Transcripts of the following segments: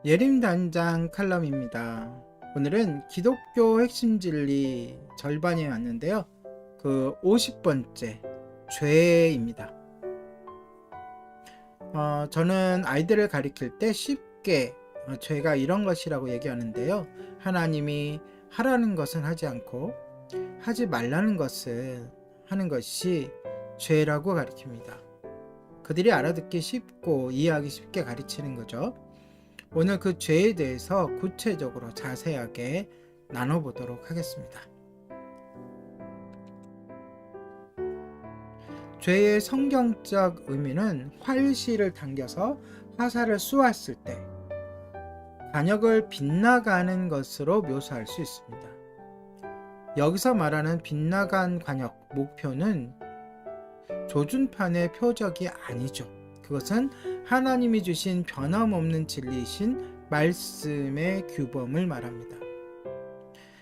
예림 단장 칼럼입니다. 오늘은 기독교 핵심 진리 절반에 왔는데요. 그 50번째 죄입니다. 저는 아이들을 가르칠 때 쉽게 죄가 이런 것이라고 얘기하는데요. 하나님이 하라는 것은 하지 않고 하지 말라는 것을 하는 것이 죄라고 가르칩니다. 그들이 알아듣기 쉽고 이해하기 쉽게 가르치는 거죠. 오늘 그 죄에 대해서 구체적으로 자세하게 나눠보도록 하겠습니다. 죄의 성경적 의미는 활시를 당겨서 화살을 쏘았을 때 관역을 빗나가는 것으로 묘사할 수 있습니다. 여기서 말하는 빗나간 관역, 목표는 조준판의 표적이 아니죠. 그것은 하나님이 주신 변함없는 진리이신 말씀의 규범을 말합니다.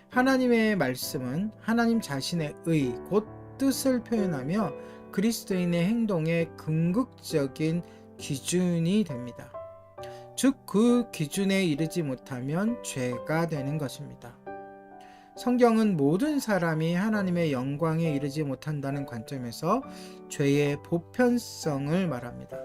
하나님의 말씀은 하나님 자신의 의, 곧 뜻을 표현하며 그리스도인의 행동의 궁극적인 기준이 됩니다. 즉, 그 기준에 이르지 못하면 죄가 되는 것입니다. 성경은 모든 사람이 하나님의 영광에 이르지 못한다는 관점에서 죄의 보편성을 말합니다.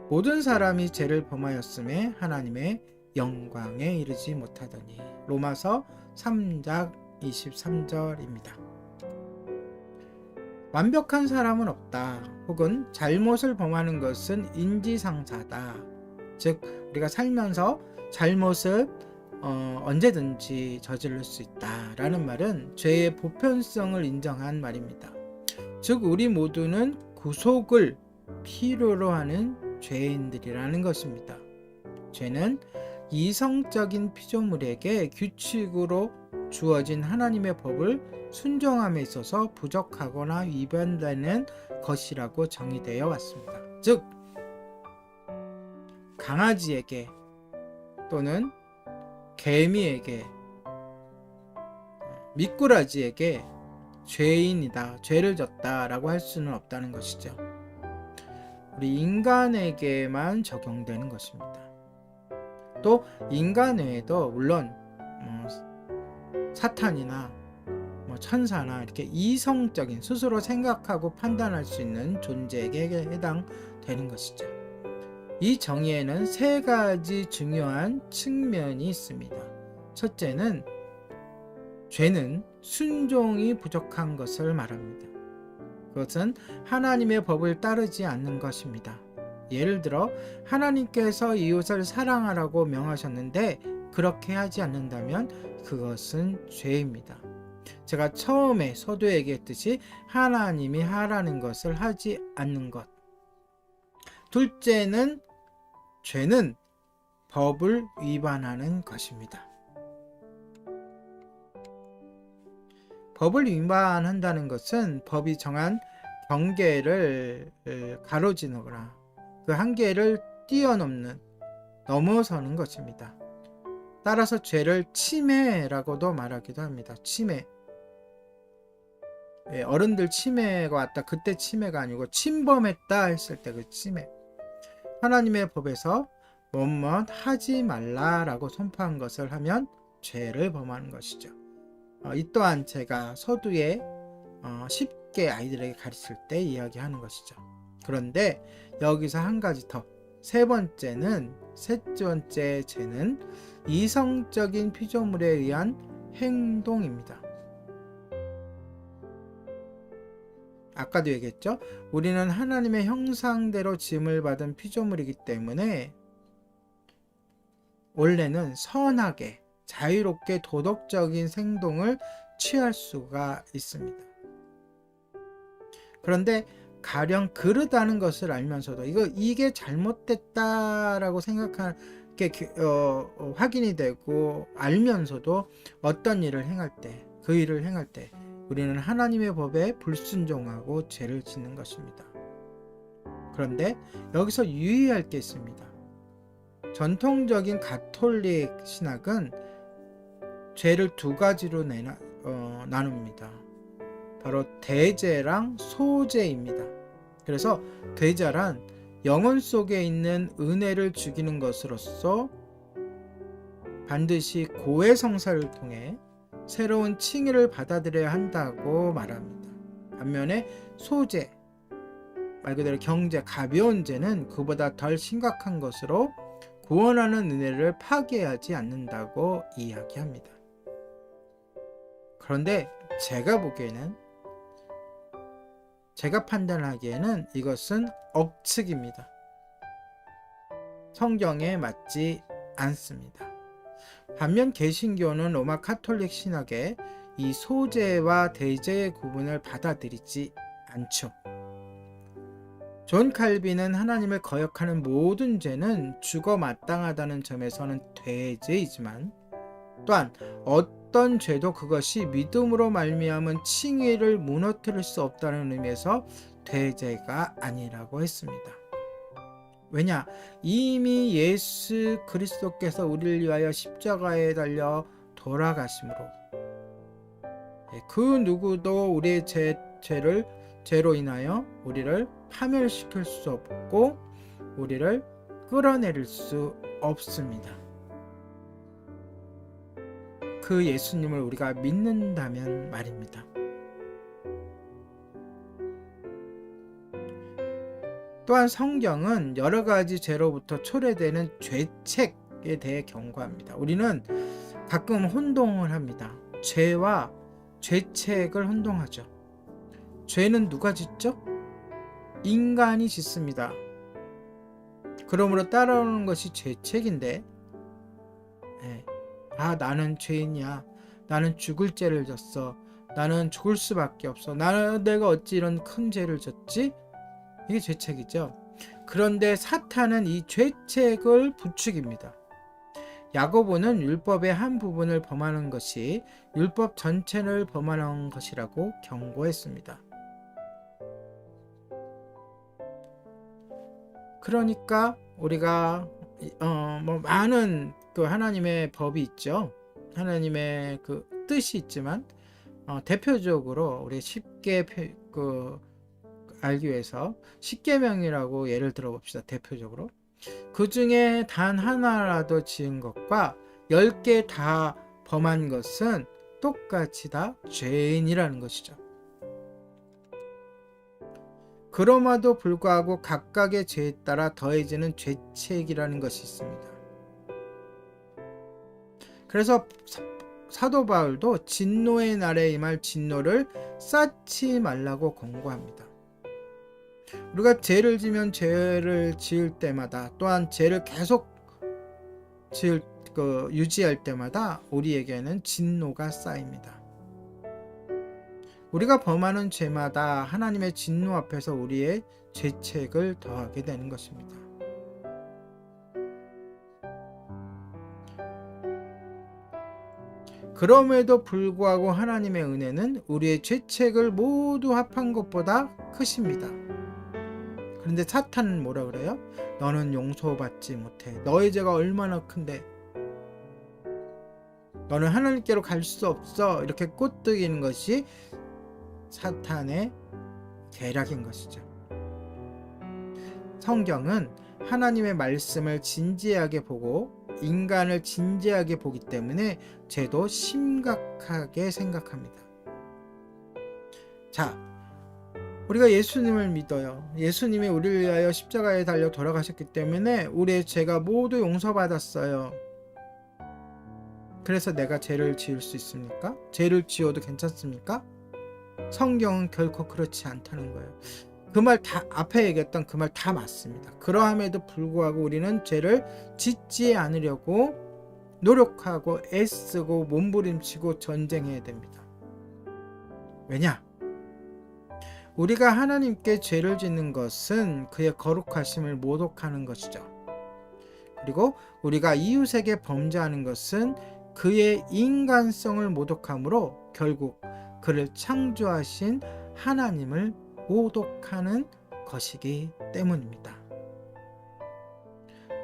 모든 사람이 죄를 범하였음에 하나님의 영광에 이르지 못하더니. 로마서 3장 23절입니다. 완벽한 사람은 없다. 혹은 잘못을 범하는 것은 인지상사다. 즉, 우리가 살면서 잘못을 언제든지 저지를 수 있다라는 말은 죄의 보편성을 인정한 말입니다. 즉, 우리 모두는 구속을 필요로 하는 죄인들이라는 것입니다. 죄는 이성적인 피조물에게 규칙으로 주어진 하나님의 법을 순종함에 있어서 부족하거나 위반되는 것이라고 정의되어 왔습니다. 즉, 강아지에게 또는 개미에게, 미꾸라지에게 죄인이다, 죄를 졌다 라고 할 수는 없다는 것이죠. 우리 인간에게만 적용되는 것입니다. 또 인간 외에도 물론 사탄이나 천사나 이렇게 이성적인, 스스로 생각하고 판단할 수 있는 존재에게 해당되는 것이죠. 이 정의에는 세 가지 중요한 측면이 있습니다. 첫째는 죄는 순종이 부족한 것을 말합니다. 그것은 하나님의 법을 따르지 않는 것입니다. 예를 들어 하나님께서 이웃을 사랑하라고 명하셨는데 그렇게 하지 않는다면 그것은 죄입니다. 제가 처음에 서두에 얘기했듯이 하나님이 하라는 것을 하지 않는 것. 둘째는 죄는 법을 위반하는 것입니다. 법을 위반한다는 것은 법이 정한 경계를 가로지르거나 그 한계를 뛰어넘는, 넘어서는 것입니다. 따라서 죄를 침해라고도 말하기도 합니다. 침해. 어른들 침해가 왔다, 그때 침해가 아니고 침범했다 했을 때 그 침해. 하나님의 법에서 뭐뭐 하지 말라라고 선포한 것을 하면 죄를 범하는 것이죠. 이 또한 제가 서두에 쉽게 아이들에게 가르칠 때 이야기하는 것이죠. 그런데 여기서 한 가지 더, 세 번째 죄는 이성적인 피조물에 의한 행동입니다. 아까도 얘기했죠. 우리는 하나님의 형상대로 지음을 받은 피조물이기 때문에 원래는 선하게, 자유롭게 도덕적인 행동을 취할 수가 있습니다. 그런데 가령 그러다는 것을 알면서도 이게 잘못됐다라고 생각하는 게 확인이 되고 알면서도 어떤 일을 행할 때, 그 일을 행할 때 우리는 하나님의 법에 불순종하고 죄를 짓는 것입니다. 그런데 여기서 유의할 게 있습니다. 전통적인 가톨릭 신학은 죄를 두 가지로 나눕니다. 바로 대죄랑 소죄입니다. 그래서 대죄란 영혼 속에 있는 은혜를 죽이는 것으로서 반드시 고해성사를 통해 새로운 칭의를 받아들여야 한다고 말합니다. 반면에 소재, 말 그대로 경제, 가벼운 죄는 그보다 덜 심각한 것으로 구원하는 은혜를 파괴하지 않는다고 이야기합니다. 그런데 제가 판단하기에는 이것은 억측입니다. 성경에 맞지 않습니다. 반면 개신교는 로마 카톨릭 신학의 이 소재와 대제의 구분을 받아들이지 않죠. 존 칼빈은 하나님을 거역하는 모든 죄는 죽어 마땅하다는 점에서는 대죄이지만 또한 어떤 죄도 그것이 믿음으로 말미암은 칭의를 무너뜨릴 수 없다는 의미에서 대죄가 아니라고 했습니다. 왜냐? 이미 예수 그리스도께서 우리를 위하여 십자가에 달려 돌아가심으로 그 누구도 우리의 죄로 인하여 우리를 파멸시킬 수 없고 우리를 끌어내릴 수 없습니다. 그 예수님을 우리가 믿는다면 말입니다. 또한 성경은 여러 가지 죄로부터 초래되는 죄책에 대해 경고합니다. 우리는 가끔 혼동을 합니다. 죄와 죄책을 혼동하죠. 죄는 누가 짓죠? 인간이 짓습니다. 그러므로 따라오는 것이 죄책인데, 나는 죄인이야. 나는 죽을 죄를 졌어. 나는 죽을 수밖에 없어. 내가 어찌 이런 큰 죄를 졌지? 이게 죄책이죠. 그런데 사탄은 이 죄책을 부추깁니다. 야고보는 율법의 한 부분을 범하는 것이 율법 전체를 범하는 것이라고 경고했습니다. 그러니까 우리가 많은 그 하나님의 법이 있죠. 하나님의 그 뜻이 있지만 대표적으로 우리 쉽게 알기 위해서 십계명이라고 예를 들어 봅시다. 대표적으로 그 중에 단 하나라도 지은 것과 10개 다 범한 것은 똑같이 다 죄인이라는 것이죠. 그럼에도 불구하고 각각의 죄에 따라 더해지는 죄책이라는 것이 있습니다. 그래서 사도 바울도 진노의 날에 임할 진노를 쌓지 말라고 권고합니다. 우리가 죄를 지면 죄를 지을 때마다 또한 죄를 계속 유지할 때마다 우리에게는 진노가 쌓입니다. 우리가 범하는 죄마다 하나님의 진노 앞에서 우리의 죄책을 더하게 되는 것입니다. 그럼에도 불구하고 하나님의 은혜는 우리의 죄책을 모두 합한 것보다 크십니다. 그런데 사탄은 뭐라 그래요? 너는 용서받지 못해. 너의 죄가 얼마나 큰데 너는 하나님께로 갈 수 없어. 이렇게 꼬드기는 것이 사탄의 계략인 것이죠. 성경은 하나님의 말씀을 진지하게 보고 인간을 진지하게 보기 때문에 죄도 심각하게 생각합니다. 자, 우리가 예수님을 믿어요. 예수님이 우리를 위하여 십자가에 달려 돌아가셨기 때문에 우리의 죄가 모두 용서받았어요. 그래서 내가 죄를 지을 수 있습니까? 죄를 지어도 괜찮습니까? 성경은 결코 그렇지 않다는 거예요. 그 말 다 앞에 얘기했던 그 말 다 맞습니다. 그러함에도 불구하고 우리는 죄를 짓지 않으려고 노력하고 애쓰고 몸부림치고 전쟁해야 됩니다. 왜냐? 우리가 하나님께 죄를 짓는 것은 그의 거룩하심을 모독하는 것이죠. 그리고 우리가 이웃에게 범죄하는 것은 그의 인간성을 모독하므로 결국 그를 창조하신 하나님을 모독하는 것이기 때문입니다.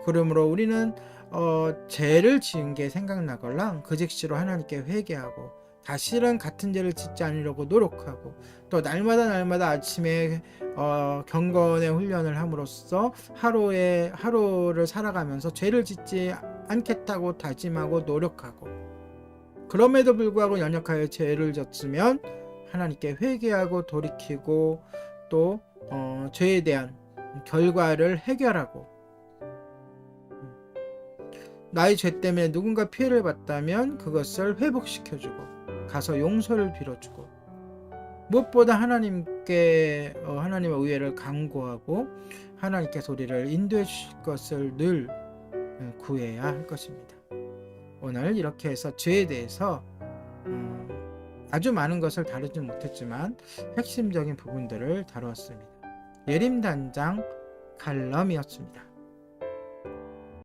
그러므로 우리는 죄를 지은 게 생각나걸랑 그 즉시로 하나님께 회개하고 다시는 같은 죄를 짓지 않으려고 노력하고 또 날마다 아침에 경건의 훈련을 함으로써 하루를 살아가면서 죄를 짓지 않겠다고 다짐하고 노력하고, 그럼에도 불구하고 연약하여 죄를 졌으면 하나님께 회개하고 돌이키고 또 죄에 대한 결과를 해결하고, 나의 죄 때문에 누군가 피해를 봤다면 그것을 회복시켜주고 가서 용서를 빌어주고, 무엇보다 하나님께 하나님의 의회를 간구하고 하나님께서 우리를 인도해 주실 것을 늘 구해야 할 것입니다. 오늘 이렇게 해서 죄에 대해서 아주 많은 것을 다루지 못했지만 핵심적인 부분들을 다루었습니다. 예림단장 칼럼이었습니다.